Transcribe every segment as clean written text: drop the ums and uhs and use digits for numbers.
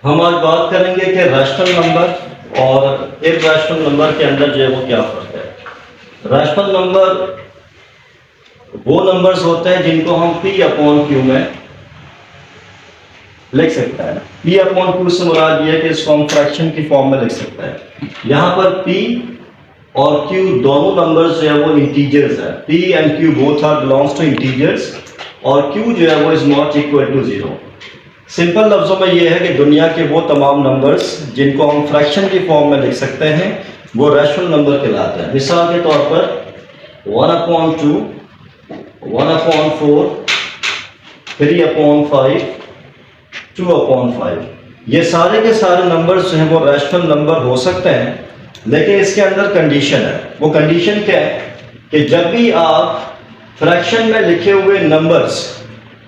हम आज बात करेंगे कि रैशनल नंबर और इर्रेशनल नंबर के अंदर जो है वो क्या फर्क है। रैशनल नंबर वो नंबर्स होते हैं जिनको हम P अपॉन Q में लिख सकते हैं। P अपॉन Q से मुराद ये है कि इसको हम फ्रैक्शन की फॉर्म में लिख सकते हैं। यहाँ पर P और Q दोनों नंबर्स जो है वो इंटीजर्स है। P and Q both are belongs to integers और Q जो है वो is not equal to 0। Simple लफ्जों में यह है कि दुनिया के वो तमाम नंबर्स जिनको हम फ्रैक्शन की फॉर्म में लिख सकते हैं वो रैशनल नंबर कहलाते हैं। मिसाल के तौर पर 1/2, 1/4, 3/5, 2/5, ये सारे के सारे नंबर्स जो हैं वो रैशनल नंबर हो सकते हैं, लेकिन इसके अंदर कंडीशन है। वो कंडीशन क्या है कि जब भी आप फ्रैक्शन में लिखे हुए नंबर्स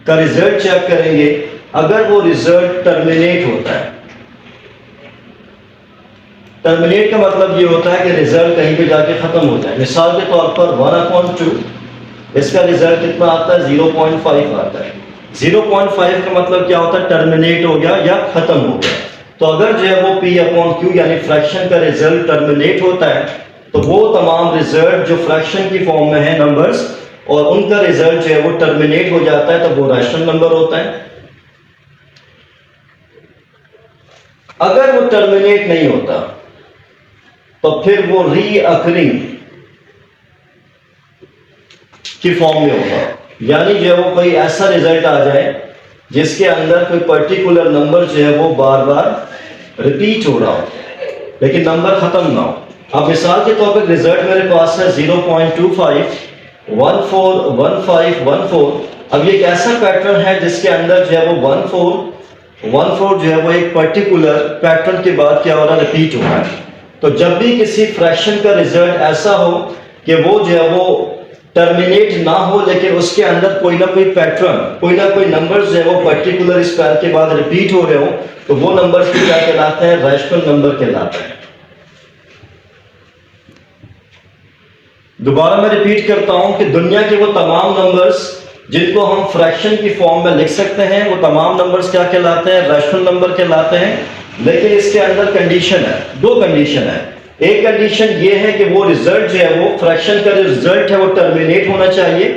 का रिजल्ट चेक करेंगे, अगर वो रिजल्ट टर्मिनेट होता है, टर्मिनेट का मतलब ये होता है कि रिजल्ट कहीं पे जाके खत्म हो जाए। मिसाल के तौर पर 1/2, इसका रिजल्ट कितना आता है? 0.5 आता है। 0.5 का मतलब क्या होता है? टर्मिनेट हो गया या खत्म हो गया। तो अगर जो है वो P अपॉन Q यानी फ्रैक्शन का रिजल्ट टर्मिनेट होता है, तो वो तमाम रिजल्ट जो फ्रैक्शन की फॉर्म में है नंबर्स और उनका रिजल्ट जो है वो टर्मिनेट हो जाता है, तो वो रैशनल नंबर होता है। अगर वो टर्मिनेट नहीं होता तो फिर वो रीअकरिंग की फॉर्म में होगा, यानी जो है वो कोई ऐसा रिजल्ट आ जाए जिसके अंदर कोई पर्टिकुलर नंबर जो है वो बार बार रिपीट हो रहा हो लेकिन नंबर खत्म ना हो। अब मिसाल के तौर पर रिजल्ट मेरे पास है 0.25, 14, 15, 14। अब ये एक ऐसा पैटर्न है जिसके अंदर जो है वो 14 जो है वो एक पर्टिकुलर पैटर्न के बाद क्या हो रहा है? रिपीट हो रहा है। तो जब भी किसी फ्रैक्शन का रिजल्ट ऐसा हो कि वो जो है वो टर्मिनेट ना हो लेकिन उसके अंदर कोई ना कोई पैटर्न, कोई ना कोई नंबर जो है वो पर्टिकुलर इस पैर के बाद रिपीट हो रहे हो, तो वो नंबर क्या कहलाते हैं? रैशनल नंबर कहलाते हैं। दोबारा मैं रिपीट करता हूं कि दुनिया के वो तमाम नंबर्स जिनको हम फ्रैक्शन की फॉर्म में लिख सकते हैं, वो तमाम नंबर्स क्या कहलाते हैं? रैशनल नंबर कहलाते हैं। लेकिन इसके अंदर कंडीशन है, दो कंडीशन है। एक कंडीशन ये है कि वो रिजल्ट जो है वो फ्रैक्शन का जो रिजल्ट है वो टर्मिनेट होना चाहिए,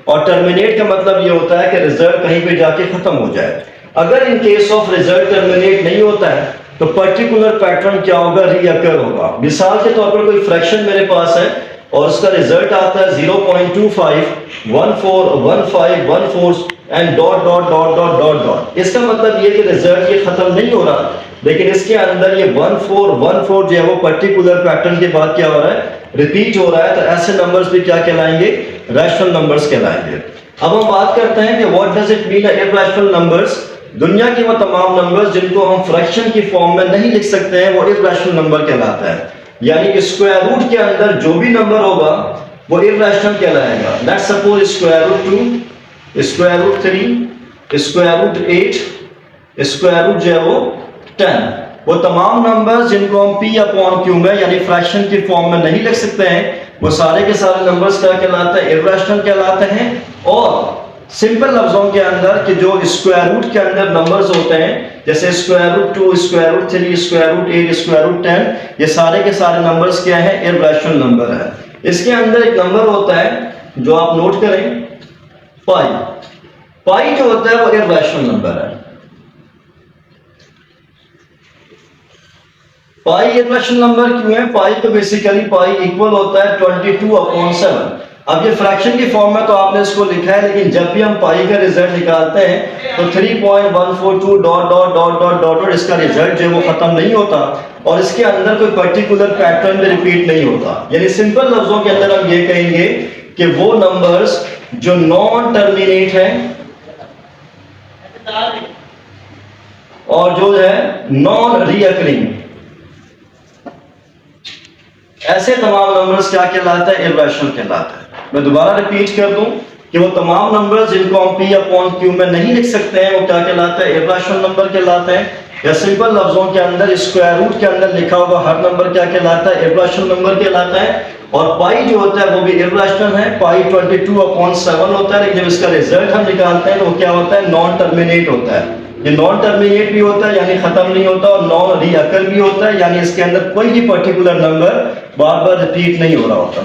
और टर्मिनेट का मतलब ये होता है कि रिजल्ट कहीं पे जाके खत्म हो जाए। अगर in case of result terminate नहीं होता है तो पर्टिकुलर पैटर्न क्या होगा? रीअकर होगा। मिसाल के तौर पर कोई फ्रैक्शन मेरे पास है और उसका रिजल्ट आता है 0.25, 14, 15, 14 and dot dot dot dot dot dot. इसका मतलब ये कि रिजल्ट ये खत्म नहीं हो रहा, लेकिन इसके अंदर ये 14 जो है वो पर्टिकुलर पैटर्न के बाद क्या हो रहा है? रिपीट हो रहा है। तो ऐसे नंबर्स भी क्या कहलाएंगे? रैशनल नंबर्स कहलाएंगे। अब हम बात करते हैं कि what does it mean irrational numbers. दुनिया के वो तमाम नंबर्स जिनको हम फ्रैक्शन की फॉर्म में नहीं लिख सकते हैं वो इर्रेशनल नंबर कहलाता है। यानी कि स्क्वायर रूट के अंदर जो भी नंबर होगा वो इर्रेशनल कहलाएगा। Let's suppose square root 2, square root 3, square root 8, square root जो है वो 10। वो तमाम नंबर्स जिनको हम P अपॉन Q में यानी फ्रैक्शन की फॉर्म में नहीं लिख सकते हैं, वो सारे के सारे नंबर्स क्या कहलाते हैं? इर्रेशनल कहलाते हैं। और सिंपल लफ्जों के अंदर कि जो स्क्वायर रूट के अंदर नंबर्स होते हैं, जैसे square root 2, square root 3, square root 8, square root 10, ये सारे के सारे नंबर्स क्या है? इर्रेशनल नंबर है। इसके अंदर एक नंबर होता है जो आप नोट करें, पाई। पाई जो होता है वो इर्रेशनल नंबर है। पाई इर्रेशनल नंबर क्यों है? पाई तो बेसिकली पाई इक्वल होता है 22/7। अब ये फ्रैक्शन की फॉर्म में तो आपने इसको लिखा है, लेकिन जब भी हम पाई का रिजल्ट निकालते हैं तो 3.142 dot dot dot dot dot dot इसका रिजल्ट जो है वो खत्म नहीं होता और इसके अंदर कोई पर्टिकुलर पैटर्न में रिपीट नहीं होता। यानी सिंपल लफ्जों के अंदर हम ये कहेंगे कि वो नंबर्स जो नॉन टर्मिनेट है और जो है नॉन रीअकरिंग, ऐसे तमाम नंबर्स क्या कहलाता है? इर्रेशनल कहलाता है। मैं दोबारा रिपीट कर दूं कि वो तमाम नंबर्स जिनको हम P अपॉन Q में नहीं लिख सकते हैं वो क्या कहलाता है? इर्रेशनल नंबर कहलाते हैं। या सिंपल लफ्जों के अंदर स्क्वायर रूट के अंदर लिखा हुआ हर नंबर क्या कहलाता है? इर्रेशनल नंबर कहलाता है। और पाई जो होता है वो भी इर्रेशनल है। पाई 22/7 होता है, लेकिन जब इसका रिजल्ट हम निकालते हैं तो वो क्या होता है? नॉन टर्मिनेट होता है। ये नॉन टर्मिनेट भी होता है यानी खत्म नहीं होता, और नॉन रीअकर भी होता है यानी इसके अंदर कोई भी पर्टिकुलर नंबर बार बार रिपीट नहीं हो रहा होता।